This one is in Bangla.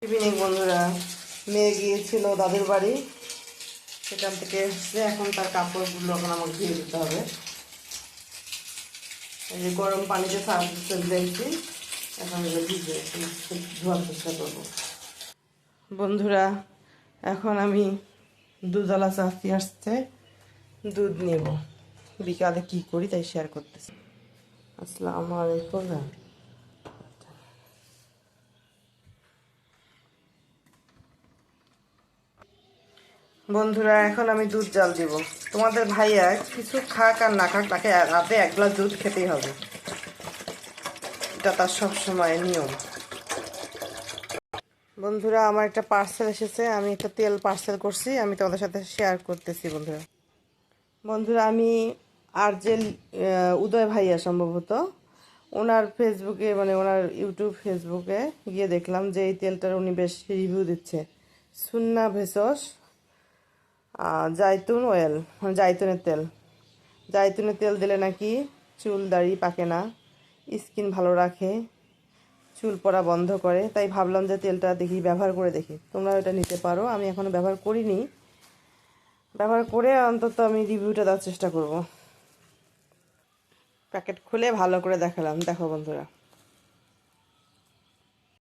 ইভিনিং বন্ধুরা, মেয়ে গিয়েছিল দাদুর বাড়ি, সেখান থেকে এসে এখন তার কাপড়গুলো এখন আমাকে ধুয়ে দিতে হবে। এই যে গরম পানিতে সার্ফ দিয়েছি, এখন এগুলো ভিজে ধোয়ার চেষ্টা করবো। বন্ধুরা, এখন আমি দুধওয়ালা চাচি আসছে, দুধ নেব। বিকালে কি করি তাই শেয়ার করতেছি। আসসালামু আলাইকুম। বন্ধুরা, এখন আমি দুধ জাল দিব। তোমাদের ভাইয়া কিছু খাক আর না খাক, তাকে রাতে 1 গ্লাস দুধ খেতেই হবে, এটা তার সবসময় নিয়ম। বন্ধুরা, আমার একটা পার্সেল এসেছে, আমি একটা তেল পার্সেল করছি, আমি তোমাদের সাথে শেয়ার করতেছি। বন্ধুরা আমি আরজেল উদয় ভাইয়া সম্ভবত, ওনার ফেসবুকে মানে ওনার ইউটিউব ফেসবুকে গিয়ে দেখলাম যে এই তেলটার উনি বেশ রিভিউ দিচ্ছে। সুন্না ভেষজ জাইতুন অয়েল, মানে জাইতুনের তেল দিলে নাকি চুল দাড়ি পাকে না, স্কিন ভালো রাখে, চুল পড়া বন্ধ করে। তাই ভাবলাম যে তেলটা দেখি ব্যবহার করে দেখি, তোমরা এটা নিতে পারো। আমি এখনও ব্যবহার করিনি, ব্যবহার করে অন্তত আমি রিভিউটা দেওয়ার চেষ্টা করব। প্যাকেট খুলে ভালো করে দেখালাম, দেখো বন্ধুরা।